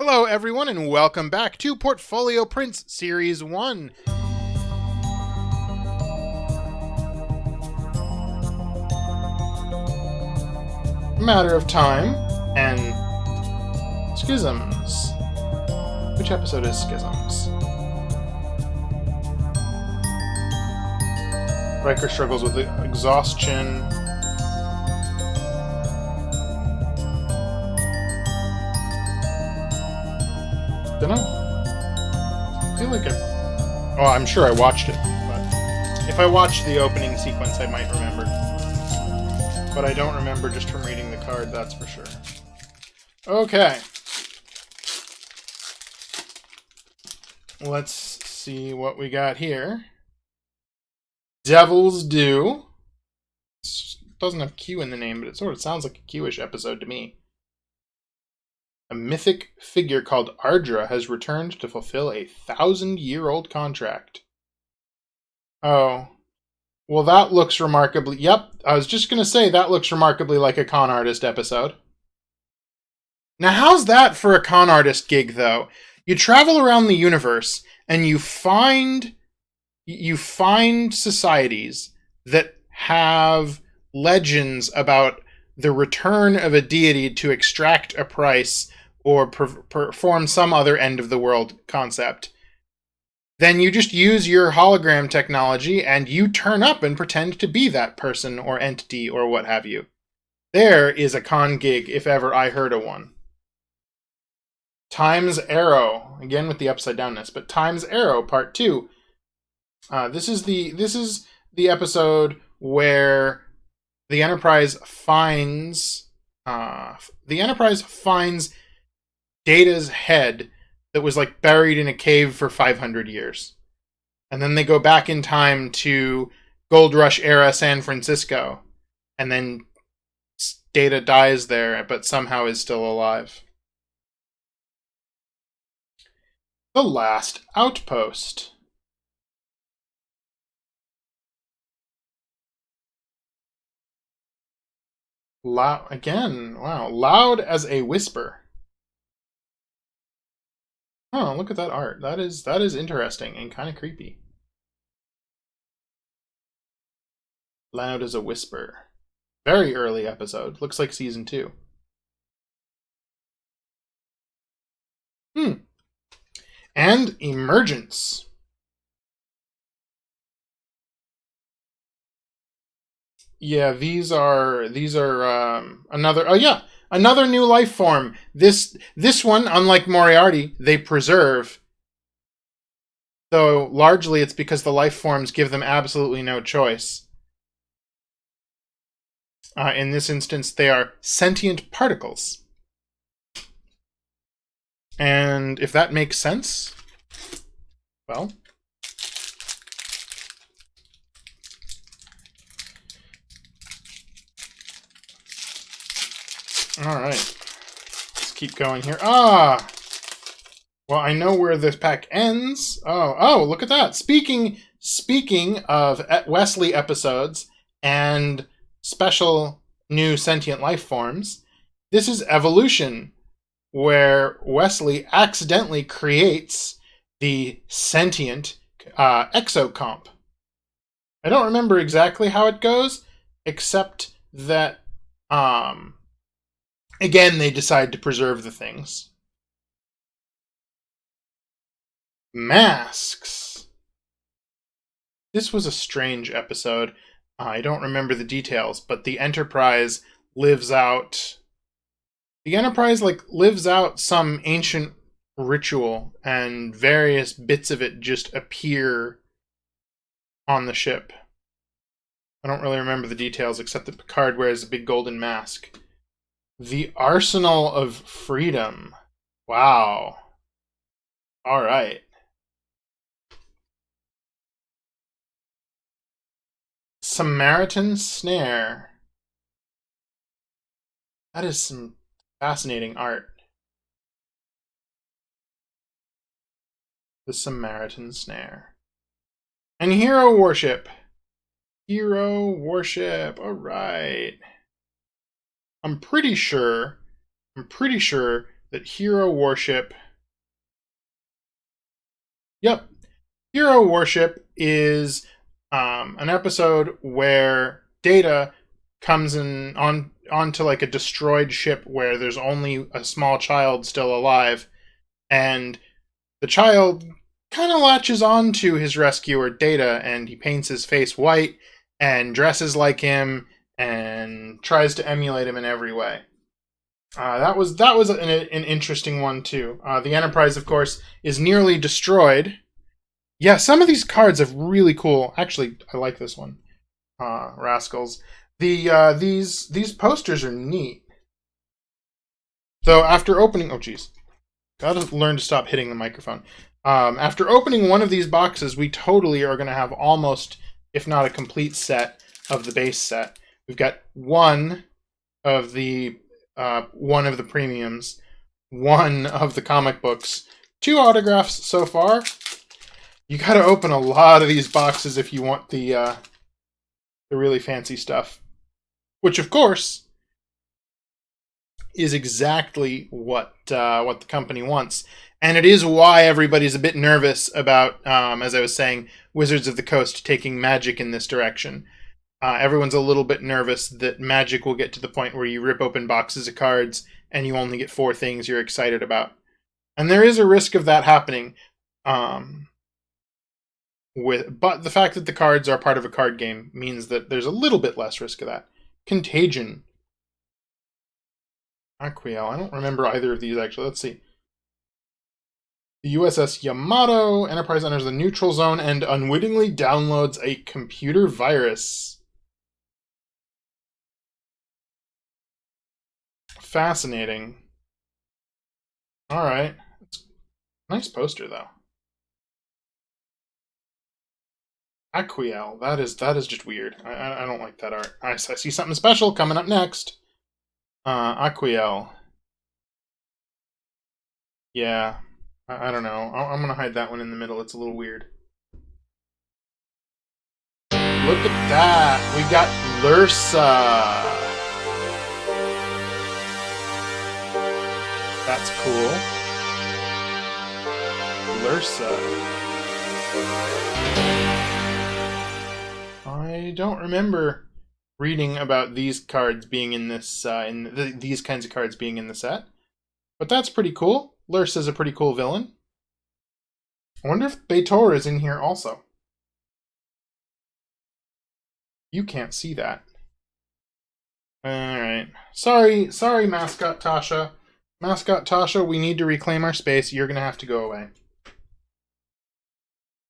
Hello everyone and welcome back to Portfolio Prints Series 1. Matter of Time and Schisms. Which episode is Schisms? Riker struggles with exhaustion. Don't know. I feel like oh, I'm sure I watched it, but if I watched the opening sequence, I might remember. But I don't remember just from reading the card, that's for sure. Okay. Let's see what we got here. Devil's Due. It doesn't have Q in the name, but it sort of sounds like a Q-ish episode to me. A mythic figure called Ardra has returned to fulfill a 1,000-year-old contract. Oh. Well, that looks remarkably... Yep, I was just going to say that looks remarkably like a con artist episode. Now, how's that for a con artist gig, though? You travel around the universe, and you find societies that have legends about the return of a deity to extract a price or perform some other end-of-the-world concept. Then you just use your hologram technology and you turn up and pretend to be that person or entity or what have you. There is a con gig if ever I heard of one. Time's Arrow, again with the upside downness, but Time's Arrow Part 2. This is the episode where the Enterprise finds Data's head that was like buried in a cave for 500 years. And then they go back in time to Gold Rush era San Francisco. And then Data dies there, but somehow is still alive. The Last Outpost. Loud as a whisper. Oh, look at that art. That is interesting and kind of creepy. Loud as a whisper. Very early episode. Looks like season 2. And Emergence. Yeah, these are another new life form. This one, unlike Moriarty, they preserve. Though largely it's because the life forms give them absolutely no choice. In this instance, they are sentient particles. And if that makes sense, well... Alright. Let's keep going here. Well, I know where this pack ends. Oh, look at that. Speaking of Wesley episodes and special new sentient life forms, this is Evolution, where Wesley accidentally creates the sentient exocomp. I don't remember exactly how it goes, except that again, they decide to preserve the things. Masks. This was a strange episode. I don't remember the details, but the Enterprise lives out... The Enterprise, lives out some ancient ritual, and various bits of it just appear on the ship. I don't really remember the details, except that Picard wears a big golden mask. The Arsenal of Freedom. Wow. Alright. Samaritan Snare. That is some fascinating art. The Samaritan Snare. And Hero Worship. Hero Worship. Alright. I'm pretty sure that Hero Warship... Yep. Hero Warship is an episode where Data comes in onto like a destroyed ship where there's only a small child still alive, and the child kind of latches on to his rescuer Data, and he paints his face white and dresses like him and tries to emulate him in every way. That was an interesting one too. The Enterprise, of course, is nearly destroyed. Yeah, some of these cards are really cool. Actually, I like this one. Rascals. These posters are neat. Though after opening, oh geez, gotta learn to stop hitting the microphone. After opening one of these boxes, we totally are going to have almost, if not a complete set of the base set. We've got one of the premiums, one of the comic books, 2 autographs so far. You got to open a lot of these boxes if you want the really fancy stuff, which of course is exactly what the company wants, and it is why everybody's a bit nervous about, as I was saying, Wizards of the Coast taking Magic in this direction. Everyone's a little bit nervous that Magic will get to the point where you rip open boxes of cards and you only get 4 things you're excited about, and there is a risk of that happening. But the fact that the cards are part of a card game means that there's a little bit less risk of that. Contagion. Aquiel. I don't remember either of these, actually. Let's see. The USS Yamato. Enterprise enters the neutral zone and unwittingly downloads a computer virus. Fascinating. Alright. Nice poster, though. Aquiel. That is just weird. I don't like that art. I see something special coming up next. Aquiel. Yeah. I don't know. I'm going to hide that one in the middle. It's a little weird. Look at that. We got Lursa. That's cool. Lursa. I don't remember reading about these cards being in this, these kinds of cards being in the set. But that's pretty cool. Lursa's a pretty cool villain. I wonder if B'Etor is in here also. You can't see that. Alright. Sorry, Mascot Tasha. Mascot Tasha, we need to reclaim our space. You're going to have to go away.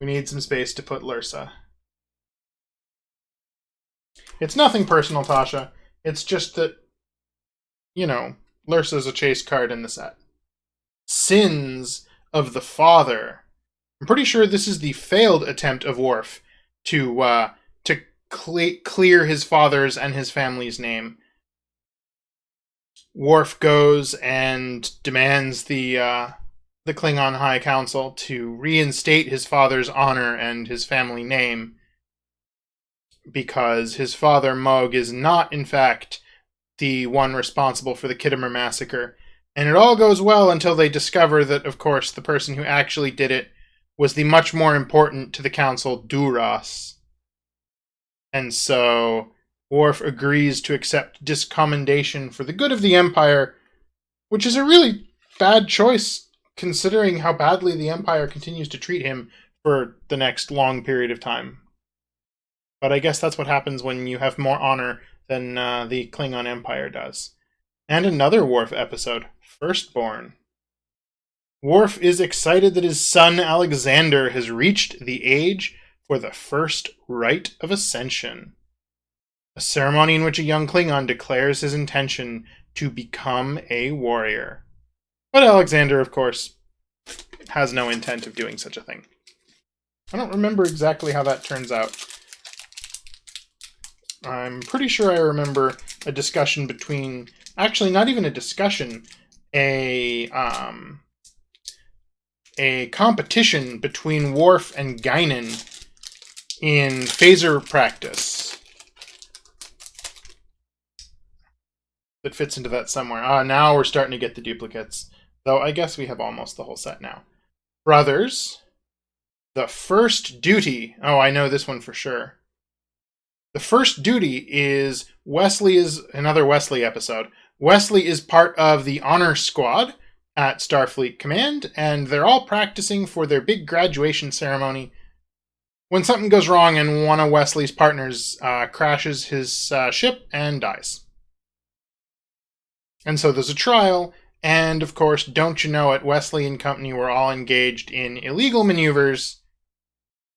We need some space to put Lursa. It's nothing personal, Tasha. It's just that, you know, Lursa's a chase card in the set. Sins of the Father. I'm pretty sure this is the failed attempt of Worf to clear his father's and his family's name. Worf goes and demands the Klingon High Council to reinstate his father's honor and his family name, because his father, Moog, is not, in fact, the one responsible for the Khitomer massacre. And it all goes well until they discover that, of course, the person who actually did it was the much more important to the Council Duras. And so Worf agrees to accept discommendation for the good of the Empire, which is a really bad choice, considering how badly the Empire continues to treat him for the next long period of time. But I guess that's what happens when you have more honor than the Klingon Empire does. And another Worf episode, Firstborn. Worf is excited that his son Alexander has reached the age for the first rite of ascension. A ceremony in which a young Klingon declares his intention to become a warrior. But Alexander, of course, has no intent of doing such a thing. I don't remember exactly how that turns out. I'm pretty sure I remember a discussion between... Actually, not even a discussion. A competition between Worf and Guinan in phaser practice. That fits into that somewhere. Now we're starting to get the duplicates. Though I guess we have almost the whole set now. Brothers, the first duty. Oh, I know this one for sure. The first duty is Wesley is another Wesley episode. Wesley is part of the honor squad at Starfleet Command, and they're all practicing for their big graduation ceremony when something goes wrong and one of Wesley's partners crashes his ship and dies. And so there's a trial, and of course, don't you know it, Wesley and company were all engaged in illegal maneuvers,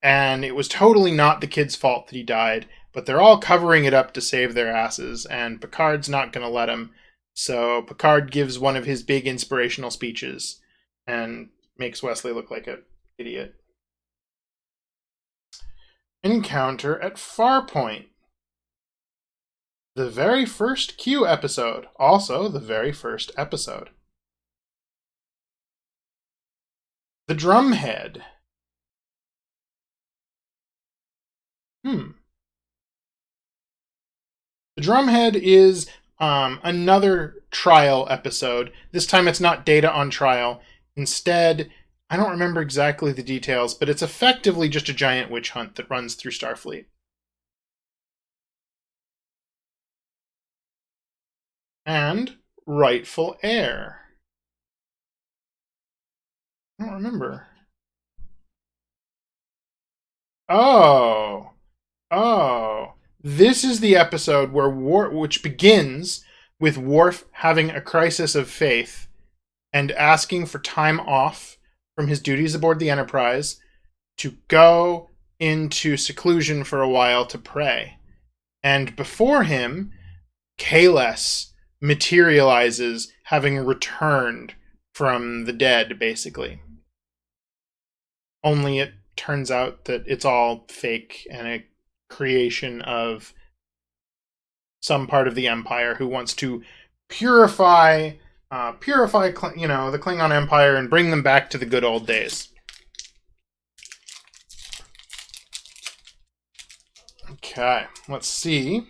and it was totally not the kid's fault that he died, but they're all covering it up to save their asses, and Picard's not going to let him. So Picard gives one of his big inspirational speeches and makes Wesley look like an idiot. Encounter at Farpoint. The very first Q episode. Also the very first episode. The Drumhead. The Drumhead is another trial episode. This time it's not Data on trial. Instead, I don't remember exactly the details, but it's effectively just a giant witch hunt that runs through Starfleet. And Rightful Heir. I don't remember. Oh. This is the episode where which begins with Worf having a crisis of faith and asking for time off from his duties aboard the Enterprise to go into seclusion for a while to pray. And before him, Kahless materializes, having returned from the dead, basically. Only it turns out that it's all fake and a creation of some part of the Empire who wants to purify the Klingon Empire and bring them back to the good old days. Okay, let's see.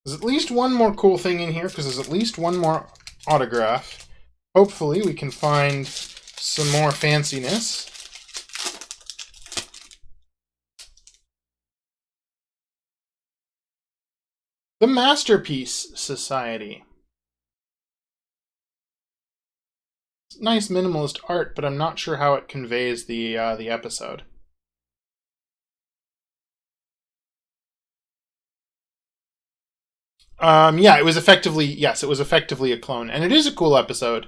There's at least one more cool thing in here, because there's at least one more autograph. Hopefully we can find some more fanciness. The Masterpiece Society. Nice minimalist art, but I'm not sure how it conveys the episode. Yeah, it was effectively a clone, and it is a cool episode.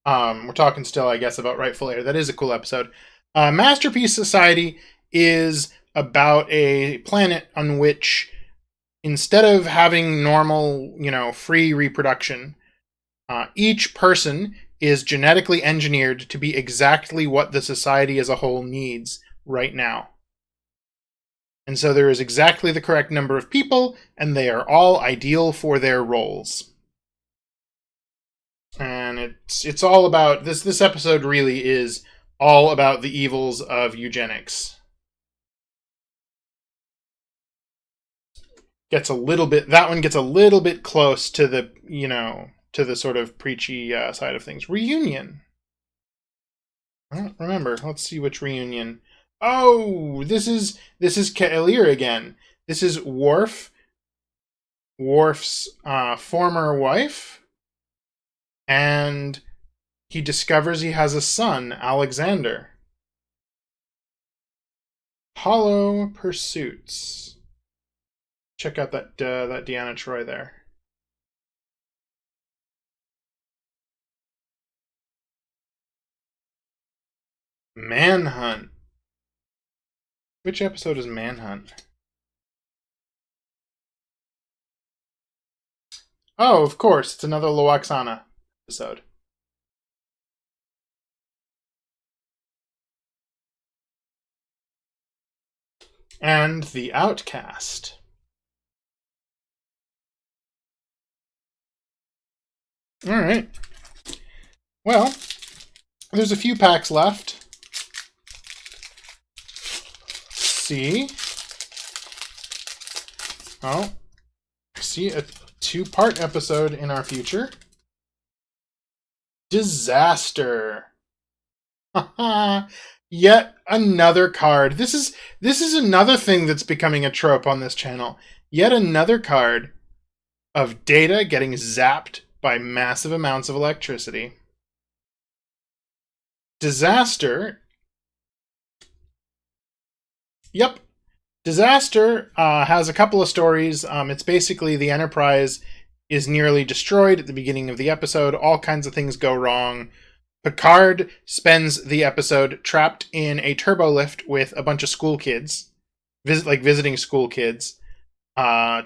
We're talking still, I guess, about Rightful Heir. That is a cool episode. Masterpiece Society is about a planet on which, instead of having normal, free reproduction, each person is genetically engineered to be exactly what the society as a whole needs right now. And so there is exactly the correct number of people, and they are all ideal for their roles. And it's all about this episode really is all about the evils of eugenics. That one gets a little bit close to the, to the sort of preachy side of things. Reunion. I don't remember. Let's see which reunion. Oh, this is Ka'Elir again. This is Worf's former wife, and he discovers he has a son, Alexander. Hollow Pursuits. Check out that Deanna Troi there. Manhunt. Which episode is Manhunt? Oh, of course, it's another Loaxana episode. And The Outcast. Alright. Well, there's a few packs left. See. Oh, I see a 2-part episode in our future. Disaster. Yet another card. This is another thing that's becoming a trope on this channel. Yet another card of Data getting zapped by massive amounts of electricity. Disaster. Yep. Disaster has a couple of stories. It's basically the Enterprise is nearly destroyed at the beginning of the episode. All kinds of things go wrong. Picard spends the episode trapped in a turbo lift with a bunch of school kids, visiting school kids.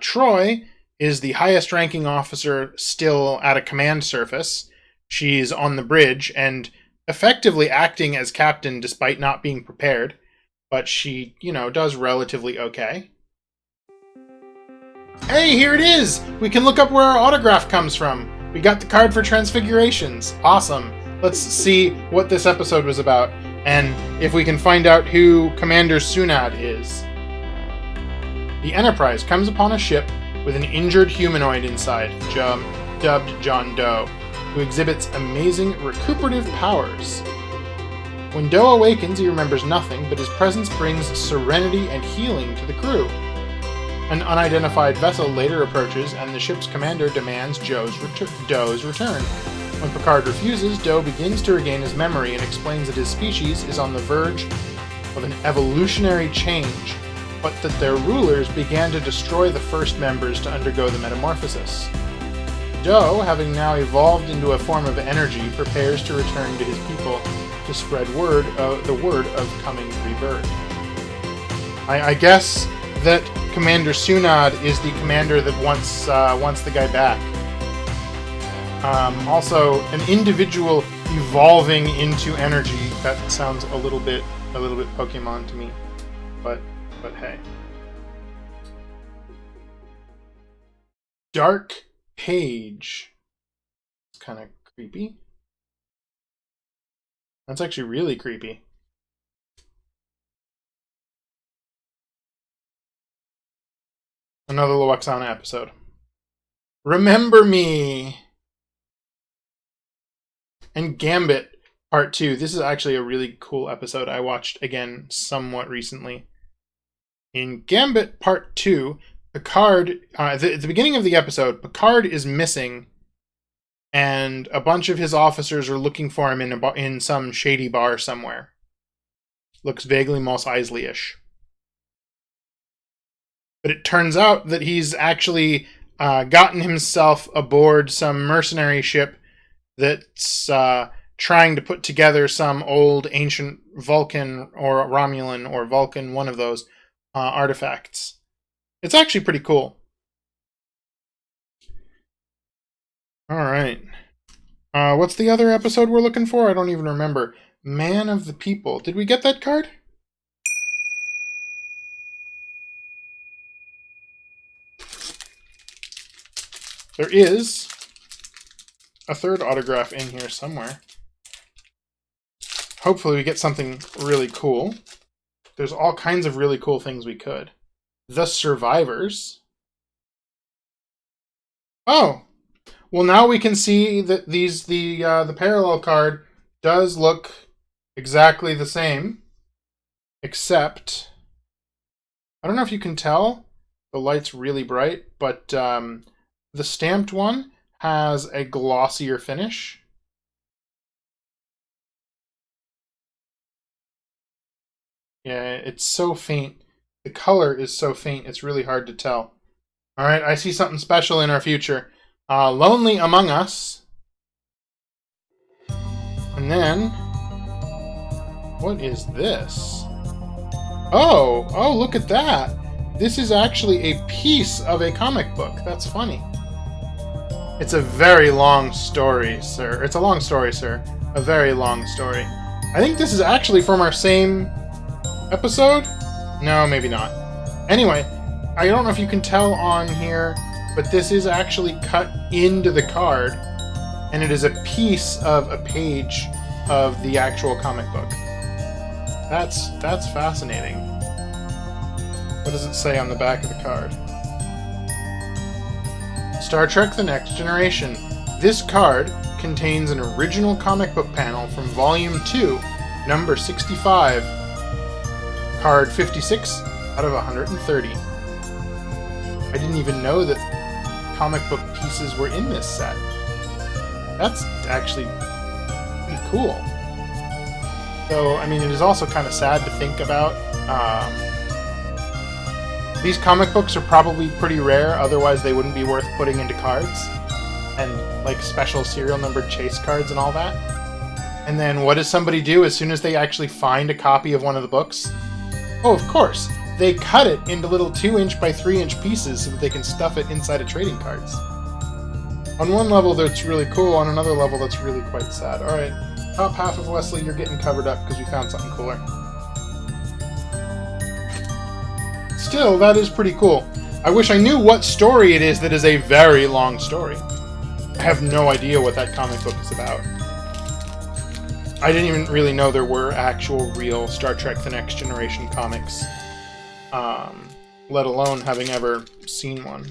Troy is the highest ranking officer still at a command surface. She's on the bridge and effectively acting as captain despite not being prepared. But she, does relatively okay. Hey, here it is! We can look up where our autograph comes from. We got the card for Transfigurations. Awesome. Let's see what this episode was about, and if we can find out who Commander Sunad is. The Enterprise comes upon a ship with an injured humanoid inside, dubbed John Doe, who exhibits amazing recuperative powers. When Doe awakens, he remembers nothing, but his presence brings serenity and healing to the crew. An unidentified vessel later approaches, and the ship's commander demands Doe's return. When Picard refuses, Doe begins to regain his memory and explains that his species is on the verge of an evolutionary change, but that their rulers began to destroy the first members to undergo the metamorphosis. Doe, having now evolved into a form of energy, prepares to return to his people to spread the word of coming rebirth. I guess that Commander Sunad is the commander that wants the guy back. Also, an individual evolving into energy. That sounds a little bit Pokemon to me, but hey. Dark Page. It's kind of creepy. That's actually really creepy. Another Loaxana episode. Remember Me! And Gambit Part 2. This is actually a really cool episode I watched again somewhat recently. In Gambit Part 2, Picard, at the beginning of the episode, Picard is missing, and a bunch of his officers are looking for him in some shady bar somewhere. Looks vaguely Mos Eisley-ish. But it turns out that he's actually gotten himself aboard some mercenary ship that's trying to put together some old ancient Vulcan or Romulan or Vulcan, one of those artifacts. It's actually pretty cool. Alright. What's the other episode we're looking for? I don't even remember. Man of the People. Did we get that card? There is a third autograph in here somewhere. Hopefully we get something really cool. There's all kinds of really cool things we could. The Survivors. Oh! Well, now we can see that the parallel card does look exactly the same, except I don't know if you can tell. The light's really bright, but the stamped one has a glossier finish. Yeah, it's so faint. The color is so faint, it's really hard to tell. Alright, I see something special in our future. Lonely Among Us. And then, what is this? Oh, look at that. This is actually a piece of a comic book. That's funny. It's a very long story, sir. It's a long story, sir. A very long story. I think this is actually from our same episode? No, maybe not. Anyway, I don't know if you can tell on here, but this is actually cut into the card, and it is a piece of a page of the actual comic book. That's fascinating. What does it say on the back of the card? Star Trek The Next Generation. This card contains an original comic book panel from Volume 2, number 65, card 56 out of 130. I didn't even know that comic book pieces were in this set. That's actually pretty cool. So, I mean, it is also kind of sad to think about. These comic books are probably pretty rare, otherwise they wouldn't be worth putting into cards. And, like, special serial numbered chase cards and all that. And then what does somebody do as soon as they actually find a copy of one of the books? Oh, of course! They cut it into little 2-inch by 3-inch pieces so that they can stuff it inside of trading cards. On one level, that's really cool. On another level, that's really quite sad. Alright, top half of Wesley, you're getting covered up because we found something cooler. Still, that is pretty cool. I wish I knew what story it is that is a very long story. I have no idea what that comic book is about. I didn't even really know there were actual, real Star Trek The Next Generation comics. Let alone having ever seen one.